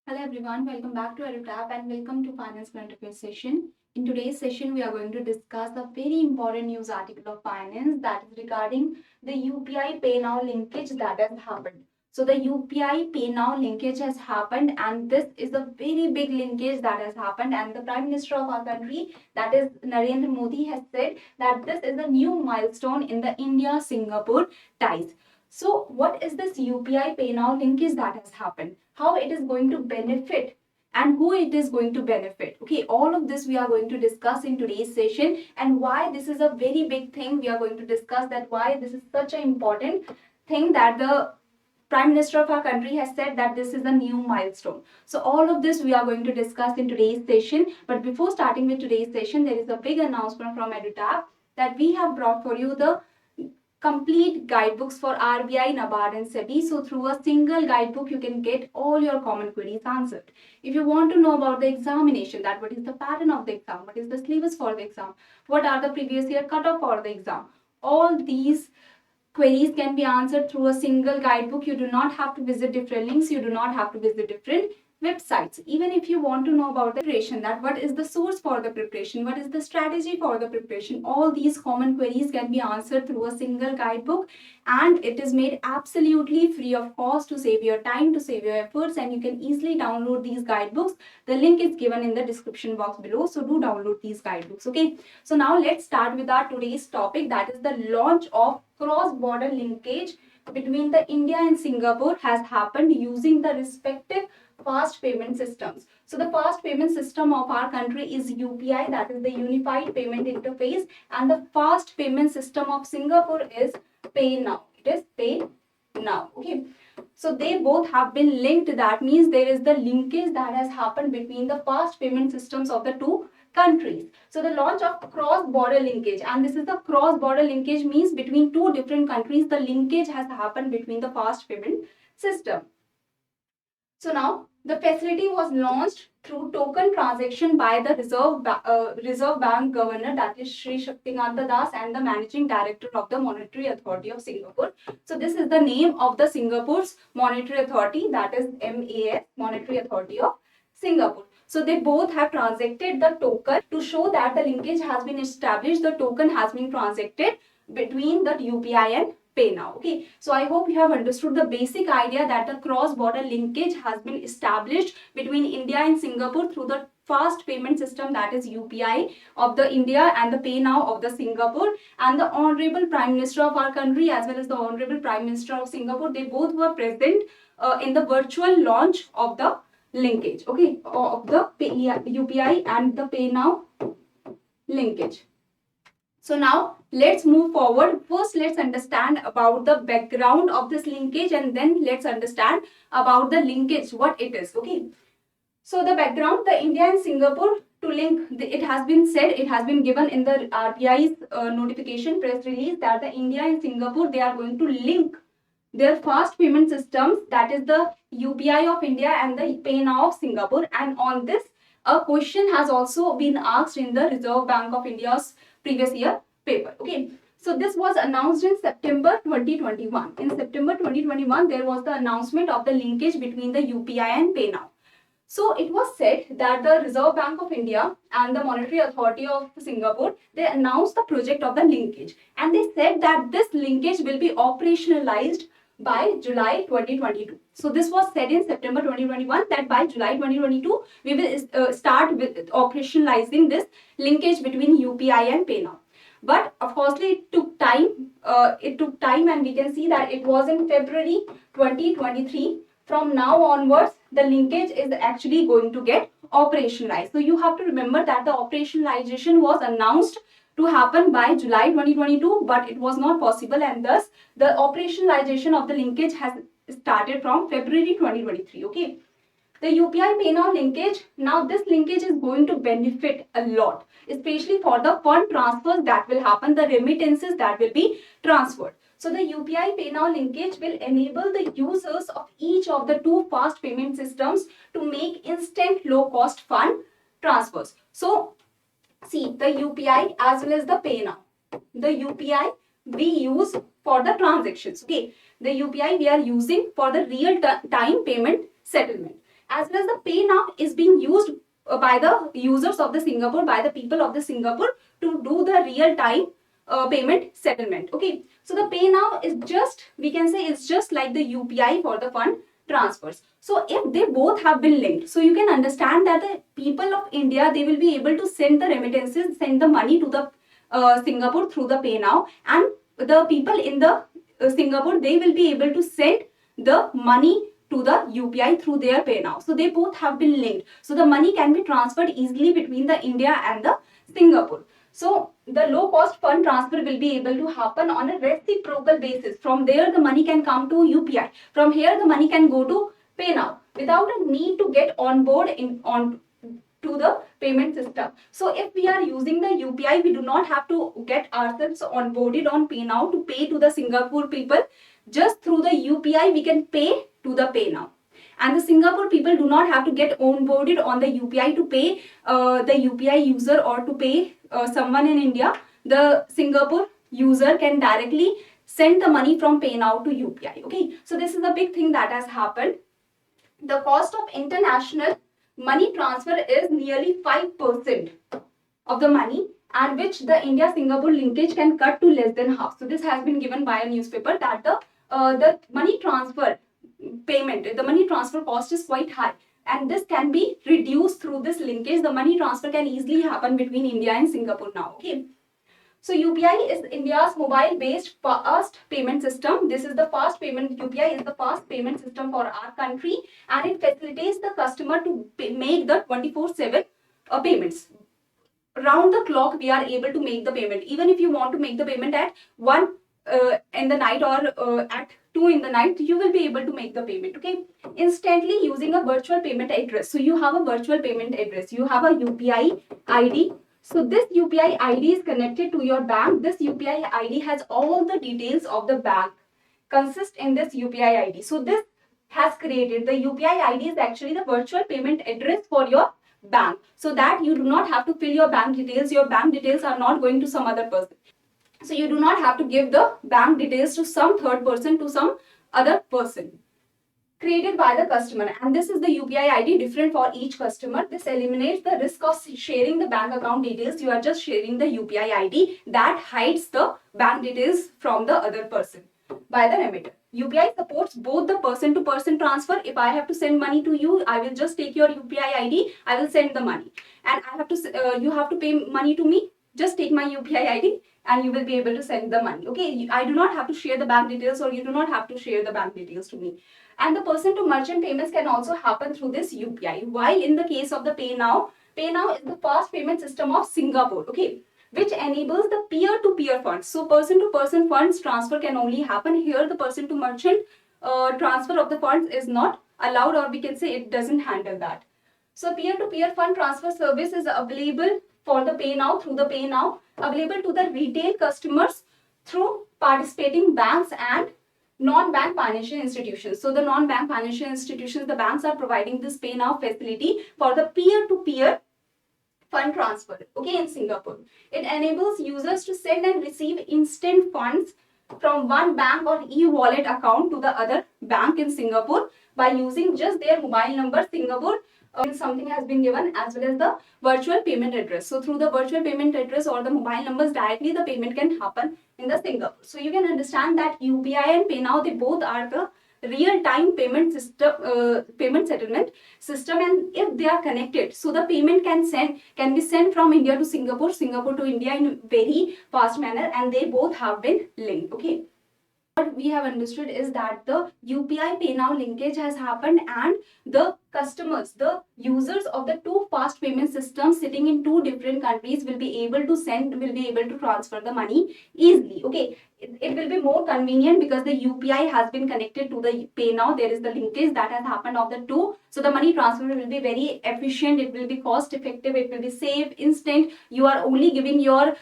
Hello everyone, welcome back to EduTap and welcome to Finance Current Affairs session. In today's session, we are going to discuss a very important news article of finance that is regarding the UPI Pay Now linkage that has happened. So the UPI Pay Now linkage has happened and this is a very big linkage that has happened, and the Prime Minister of our country, that is Narendra Modi, has said that this is a new milestone in the India-Singapore ties. So what is this UPI Pay Now linkage that has happened? How it is going to benefit and who it is going to benefit? Okay, all of this we are going to discuss in today's session, and why this is a very big thing. We are going to discuss that why this is such an important thing that the Prime Minister of our country has said that this is a new milestone. So all of this we are going to discuss in today's session. But before starting with today's session, there is a big announcement from EduTap that we have brought for you the complete guidebooks for RBI, NABARD and SEBI. So through a single guidebook, you can get all your common queries answered. If you want to know about the examination, that what is the pattern of the exam, what is the syllabus for the exam, what are the previous year cutoff for the exam, all these queries can be answered through a single guidebook. You do not have to visit different links. You do not have to visit different websites. Even if you want to know about the preparation, that what is the source for the preparation, what is the strategy for the preparation, all these common queries can be answered through a single guidebook, and it is made absolutely free of cost to save your time, to save your efforts, and you can easily download these guidebooks. The link is given in the description box below, so do download these guidebooks. Okay, so now let's start with our today's topic, that is the launch of cross-border linkage between the India and Singapore has happened using the respective fast payment systems. So the fast payment system of our country is UPI, that is the Unified Payment Interface, and the fast payment system of Singapore is Pay Now. It is Pay Now. Okay. So they both have been linked. That means there is the linkage that has happened between the fast payment systems of the two countries. So the launch of cross-border linkage, and this is the cross-border linkage means between two different countries, the linkage has happened between the fast payment system. So now the facility was launched through token transaction by the Reserve Bank Governor, that is Sri Shaktikanta Das, and the Managing Director of the Monetary Authority of Singapore. So this is the name of the Singapore's Monetary Authority, that is MAS, Monetary Authority of Singapore. So they both have transacted the token to show that the linkage has been established. The token has been transacted between the UPI and Pay Now. Okay, so I hope you have understood the basic idea that the cross-border linkage has been established between India and Singapore through the fast payment system, that is UPI of the India and the Pay Now of the Singapore. And the Honorable Prime Minister of our country as well as the Honorable Prime Minister of Singapore, they both were present in the virtual launch of the linkage, okay, of the UPI and the Pay Now linkage. So now let's move forward. First, let's understand about the background of this linkage, and then let's understand about the linkage, what it is. Okay. So the background, the India and Singapore to link, it has been said, it has been given in the RBI's notification press release that the India and Singapore, they are going to link their fast payment systems, that is the UPI of India and the Pay Now of Singapore. And on this, a question has also been asked in the Reserve Bank of India's previous year paper. Okay, so this was announced in September 2021. In September 2021, there was the announcement of the linkage between the UPI and Pay Now. So it was said that the Reserve Bank of India and the Monetary Authority of Singapore, they announced the project of the linkage, and they said that this linkage will be operationalized by July 2022. So this was said in September 2021 that by July 2022 we will start with operationalizing this linkage between UPI and Pay Now. But of course it took time. And we can see that it was in February 2023. From now onwards, the linkage is actually going to get operationalized. So you have to remember that the operationalization was announced to happen by July 2022, but it was not possible, and thus the operationalization of the linkage has started from February 2023. Okay. The UPI Pay Now linkage, now this linkage is going to benefit a lot, especially for the fund transfers that will happen, the remittances that will be transferred. So the UPI Pay Now linkage will enable the users of each of the two fast payment systems to make instant low cost fund transfers. So see, the UPI as well as the Pay Now. The UPI we use for the transactions. Okay, the UPI we are using for the real time payment settlement. as well as the Pay Now is being used by the users of the Singapore, by the people of the Singapore to do the real time payment settlement. Okay, so the Pay Now is just, we can say it's just like the UPI for the fund transfers. So if they both have been linked, so you can understand that the people of India, they will be able to send the remittances, send the money to the Singapore through the Pay Now, and the people in the Singapore, they will be able to send the money to the UPI through their Pay Now. So they both have been linked. So the money can be transferred easily between the India and the Singapore. So the low cost fund transfer will be able to happen on a reciprocal basis. From there the money can come to UPI. From here the money can go to Pay Now without a need to get on board on to the payment system. So if we are using the UPI, we do not have to get ourselves onboarded on Pay Now to pay to the Singapore people. Just through the UPI, we can pay to the Pay Now. And the Singapore people do not have to get onboarded on the UPI to pay the UPI user or to pay someone in India. The Singapore user can directly send the money from Pay Now to UPI. Okay, so this is a big thing that has happened. The cost of international money transfer is nearly 5% of the money, and which the India-Singapore linkage can cut to less than half. So this has been given by a newspaper that the money transfer payment, the money transfer cost is quite high, and this can be reduced through this linkage. The money transfer can easily happen between India and Singapore now. Okay. So UPI is India's mobile-based fast payment system. This is the fast payment. UPI is the fast payment system for our country, and it facilitates the customer to make the 24/7 payments. Round the clock, we are able to make the payment. Even if you want to make the payment at 1 in the night or at 2 in the night, you will be able to make the payment. Okay, instantly using a virtual payment address. So you have a virtual payment address. You have a UPI ID. So this UPI ID is connected to your bank. This UPI ID has all the details of the bank consist in this UPI ID. So this has created, the UPI ID is actually the virtual payment address for your bank, so that you do not have to fill your bank details. Your bank details are not going to some other person. So you do not have to give the bank details to some third person, to some other person. Created by the customer, and this is the UPI ID different for each customer. This eliminates the risk of sharing the bank account details. You are just sharing the UPI ID that hides the bank details from the other person by the remitter. UPI supports both the person-to-person transfer. If I have to send money to you, I will just take your UPI ID, I will send the money. And I have to, you have to pay money to me, just take my UPI ID and you will be able to send the money. Okay, I do not have to share the bank details, or you do not have to share the bank details to me. And the person-to-merchant payments can also happen through this UPI. While in the case of the Pay Now is the fast payment system of Singapore. Okay, which enables the peer-to-peer funds. So person-to-person funds transfer can only happen here. The person-to-merchant transfer of the funds is not allowed, or we can say it doesn't handle that. So peer-to-peer fund transfer service is available for the Pay Now, through the Pay Now, available to the retail customers through participating banks and non-bank financial institutions. So the non-bank financial institutions, the banks are providing this Pay Now facility for the peer-to-peer fund transfer. Okay, in Singapore, it enables users to send and receive instant funds from one bank or e-wallet account to the other bank in Singapore by using just their mobile number. Singapore something has been given, as well as the virtual payment address. So through the virtual payment address or the mobile numbers, directly the payment can happen in the Singapore. So you can understand that UPI and Pay Now, they both are the real-time payment system, payment settlement system, and if they are connected, so the payment can be sent from India to Singapore, Singapore to India in very fast manner, and they both have been linked. Okay, what we have understood is that the UPI Pay Now linkage has happened, and the customers, the users of the two fast payment systems sitting in two different countries will be able to transfer the money easily. Okay, it will be more convenient because the UPI has been connected to the Pay Now. There is the linkage that has happened of the two. So the money transfer will be very efficient, it will be cost effective, it will be safe, instant. You are only giving your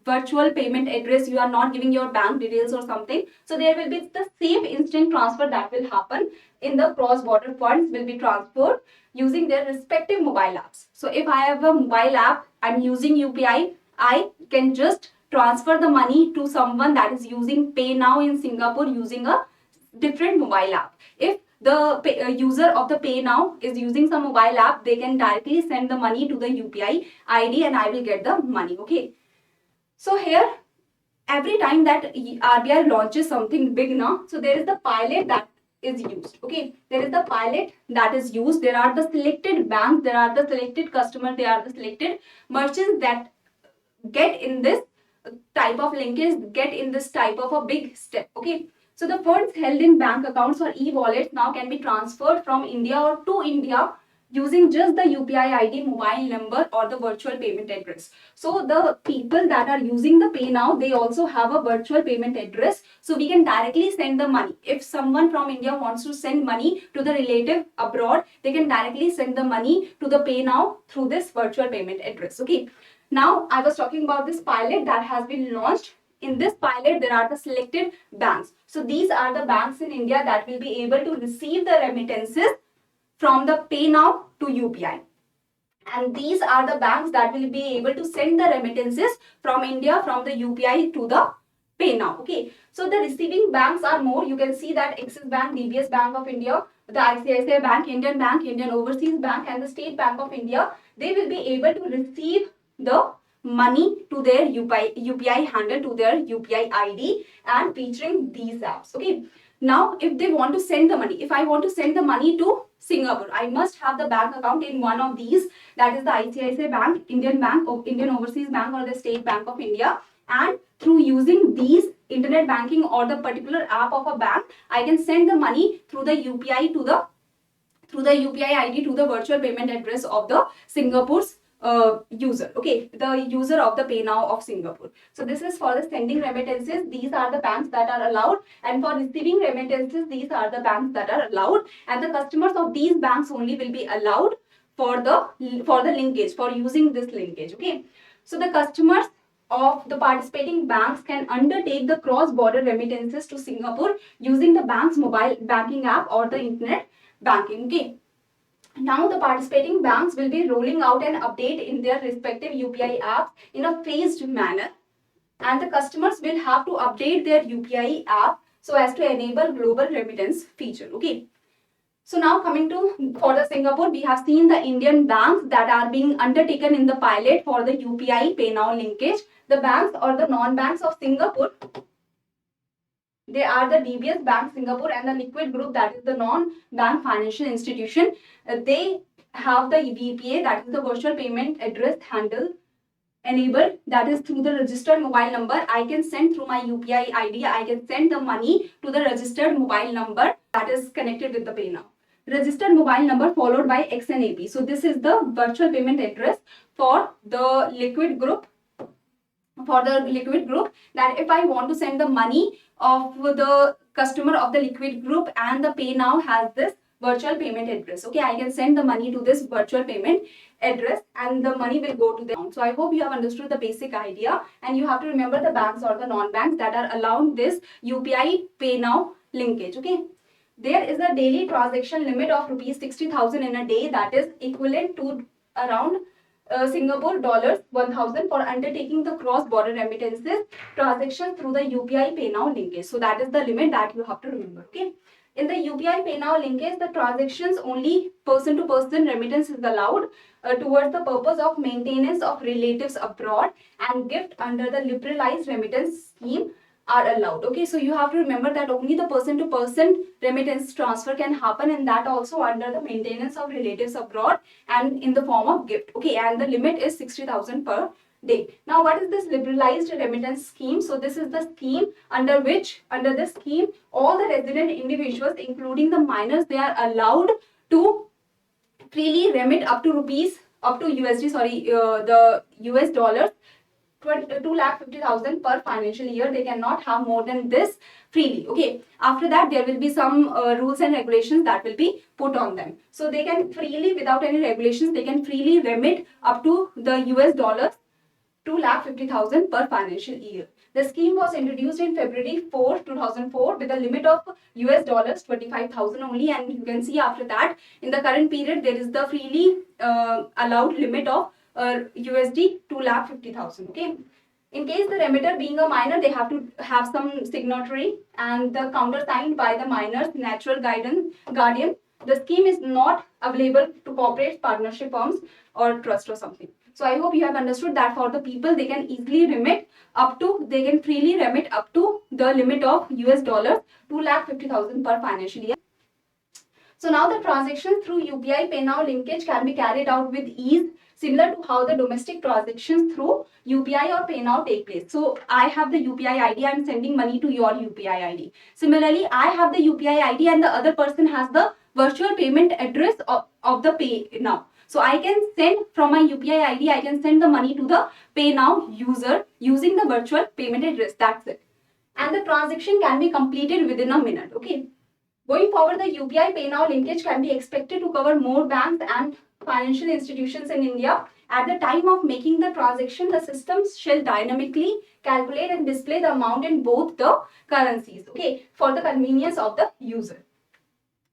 virtual payment address, you are not giving your bank details or something. So there will be the safe instant transfer that will happen in the cross-border funds will be transferred using their respective mobile apps. So if I have a mobile app, I'm using UPI, I can just transfer the money to someone that is using Pay Now in Singapore using a different mobile app. If user of the Pay Now is using some mobile app, they can directly send the money to the UPI ID and I will get the money. Okay. So here, every time that RBI launches something big now, so there is the pilot that is used. Okay, there is the pilot that is used. There are the selected banks, there are the selected customers, there are the selected merchants that get in this type of linkage, get in this type of a big step. Okay, so the funds held in bank accounts or e-wallets now can be transferred from India or to India using just the UPI ID, mobile number or the virtual payment address. So the people that are using the Pay Now, they also have a virtual payment address. So we can directly send the money. If someone from India wants to send money to the relative abroad, they can directly send the money to the Pay Now through this virtual payment address. Okay. Now I was talking about this pilot that has been launched. In this pilot, there are the selected banks. So these are the banks in India that will be able to receive the remittances from the Pay Now to UPI. And these are the banks that will be able to send the remittances from India, from the UPI to the Pay Now. Okay. So the receiving banks are more. You can see that Axis Bank, DBS Bank of India, the ICICI Bank, Indian Overseas Bank and the State Bank of India, they will be able to receive the money to their UPI handle, to their UPI ID and featuring these apps. Okay. Now, if they want to send the money, if I want to send the money to Singapore, I must have the bank account in one of these, that is the ICICI Bank, Indian Overseas Bank or the State Bank of India. And through using these internet banking or the particular app of a bank, I can send the money through the UPI to the UPI ID to the virtual payment address of the Singapore's user. Okay, the user of the Pay Now of Singapore. So this is for the sending remittances. These are the banks that are allowed, and for receiving remittances, these are the banks that are allowed, and the customers of these banks only will be allowed for the linkage, for using this linkage. Okay, so the customers of the participating banks can undertake the cross-border remittances to Singapore using the bank's mobile banking app or the internet banking. Okay. Now the participating banks will be rolling out an update in their respective UPI apps in a phased manner, and the customers will have to update their UPI app so as to enable global remittance feature. Okay. So now coming to for the Singapore, we have seen the Indian banks that are being undertaken in the pilot for the UPI Pay Now linkage. The banks or the non-banks of Singapore, they are the DBS Bank Singapore and the Liquid Group, that is the non-bank financial institution. They have the VPA, that is the virtual payment address handle enabled, that is through the registered mobile number. I can send through my UPI ID, I can send the money to the registered mobile number that is connected with the Pay Now. Registered mobile number followed by XNAP. So this is the virtual payment address for the Liquid Group. That if I want to send the money of the customer of the Liquid Group and the Pay Now has this virtual payment address. Okay, I can send the money to this virtual payment address and the money will go to the account. So I hope you have understood the basic idea, and you have to remember the banks or the non-banks that are allowing this UPI Pay Now linkage. Okay, there is a daily transaction limit of rupees 60,000 in a day, that is equivalent to around Singapore dollars 1,000 for undertaking the cross-border remittances transaction through the UPI Pay Now linkage. So that is the limit that you have to remember. Okay. In the UPI Pay Now linkage, the transactions only person-to-person remittance is allowed towards the purpose of maintenance of relatives abroad, and gift under the liberalized remittance scheme are allowed. Okay, so you have to remember that only the person-to-person remittance transfer can happen, and that also under the maintenance of relatives abroad and in the form of gift. Okay, and the limit is 60,000 per day. Now, what is this liberalized remittance scheme? So this is the scheme under which, under this scheme, all the resident individuals, including the minors, they are allowed to freely remit up to the US dollars 2,50,000 per financial year. They cannot have more than this freely. Okay, after that there will be some rules and regulations that will be put on them. So they can freely, without any regulations, they can freely remit up to the US dollars 2,50,000 per financial year. The scheme was introduced in February 4, 2004 with a limit of US dollars 25,000 only, and you can see after that in the current period there is the freely allowed limit of USD 2,50,000. Okay. In case the remitter being a minor, they have to have some signatory and the countersigned by the minor's natural guardian. The scheme is not available to corporate partnership firms or trust or something. So I hope you have understood that for the people, they can easily remit up to, they can freely remit up to the limit of US dollars 2,50,000 per financial year. So now the transactions through UPI Pay Now linkage can be carried out with ease, similar to how the domestic transactions through UPI or Pay Now take place. So I have the UPI ID, I am sending money to your UPI ID. Similarly, I have the UPI ID and the other person has the virtual payment address of the Pay Now. So I can send from my UPI ID, I can send the money to the Pay Now user using the virtual payment address. That's it. And the transaction can be completed within a minute. Okay. Going forward, the UPI Pay Now linkage can be expected to cover more banks and financial institutions in India. At the time of making the transaction, the systems shall dynamically calculate and display the amount in both the currencies, okay, for the convenience of the user.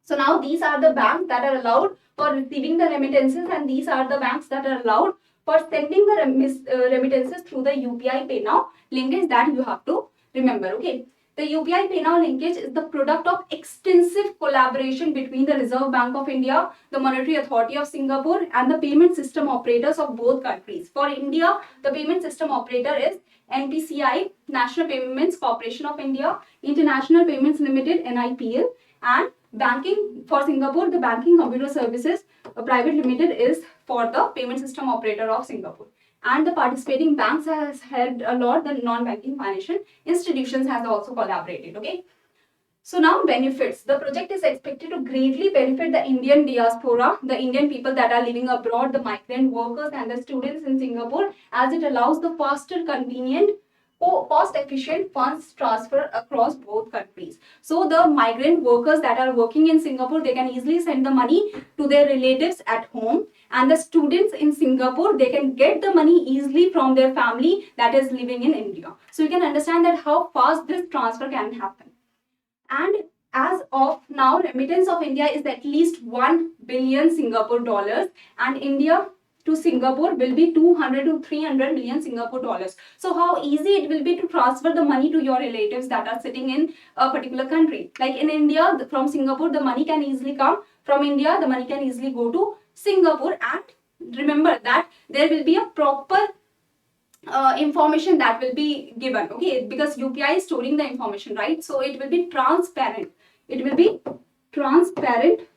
So now these are the banks that are allowed for receiving the remittances, and these are the banks that are allowed for sending the remittances through the UPI Pay Now linkage that you have to remember, okay. The UPI Pay Now linkage is the product of extensive collaboration between the Reserve Bank of India, the Monetary Authority of Singapore, and the payment system operators of both countries. For India, the payment system operator is NPCI, National Payments Corporation of India, International Payments Limited, NIPL, and banking for Singapore, the Banking Computer Services Private Limited is for the payment system operator of Singapore. And the participating banks has helped a lot. The non-banking financial institutions has also collaborated, okay. So now benefits. The project is expected to greatly benefit the Indian diaspora, the Indian people that are living abroad, the migrant workers and the students in Singapore, as it allows the faster, convenient, cost-efficient funds transfer across both countries. So the migrant workers that are working in Singapore, they can easily send the money to their relatives at home, and the students in Singapore, they can get the money easily from their family that is living in India. So you can understand that how fast this transfer can happen. And as of now, remittance of India is at least 1 billion Singapore dollars, and India to Singapore will be 200 to 300 million Singapore dollars. So how easy it will be to transfer the money to your relatives that are sitting in a particular country. Like in India, from Singapore, the money can easily come. From India, the money can easily go to Singapore. And remember that there will be a proper information that will be given, okay, because UPI is storing the information, right? So it will be transparent. It will be transparent.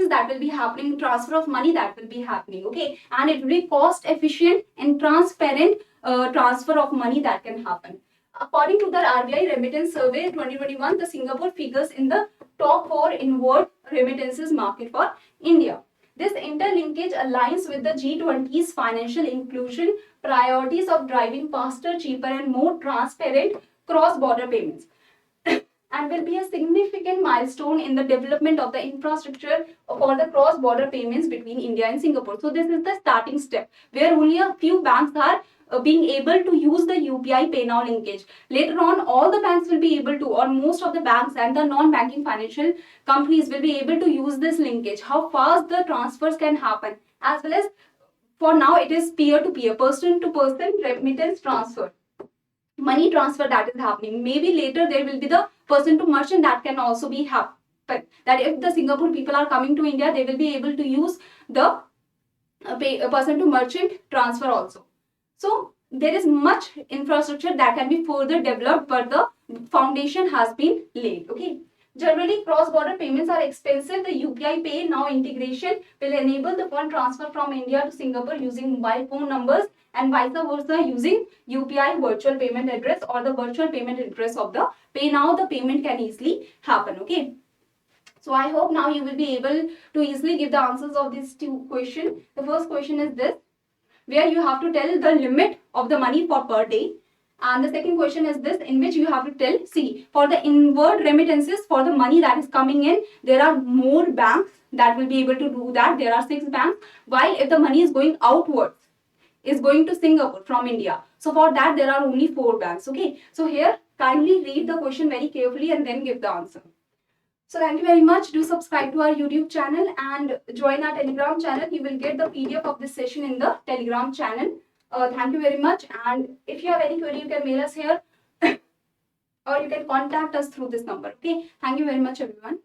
That will be happening, transfer of money that will be happening, okay, and it will be cost efficient and transparent transfer of money that can happen. According to the RBI remittance survey 2021, the Singapore figures in the top 4 inward remittances market for India. This interlinkage aligns with the G20's financial inclusion priorities of driving faster, cheaper and more transparent cross-border payments, and will be a significant milestone in the development of the infrastructure for the cross-border payments between India and Singapore. So this is the starting step where only a few banks are being able to use the UPI Pay Now linkage. Later on, all the banks will be able to, or most of the banks and the non-banking financial companies will be able to use this linkage. How fast the transfers can happen, as well as for now it is peer-to-peer, person-to-person remittance transfer. Money transfer that is happening. Maybe later there will be the person to merchant that can also be happen. That if the Singapore people are coming to India, they will be able to use the person to merchant transfer also. So there is much infrastructure that can be further developed, but the foundation has been laid, okay. Generally, cross-border payments are expensive. The UPI Pay Now integration will enable the fund transfer from India to Singapore using mobile phone numbers and vice versa using UPI virtual payment address or the virtual payment address of the Pay Now. The payment can easily happen, okay. So I hope now you will be able to easily give the answers of these two questions. The first question is this, where you have to tell the limit of the money for per day. And the second question is this, in which you have to tell, see, for the inward remittances, for the money that is coming in, there are more banks that will be able to do that. There are 6 banks. While if the money is going outwards, is going to Singapore from India, so for that there are only 4 banks, okay. So here, kindly read the question very carefully and then give the answer. So thank you very much. Do subscribe to our YouTube channel and join our Telegram channel. You will get the PDF of this session in the Telegram channel. Thank you very much. And if you have any query, you can mail us here or you can contact us through this number. Okay. Thank you very much, everyone.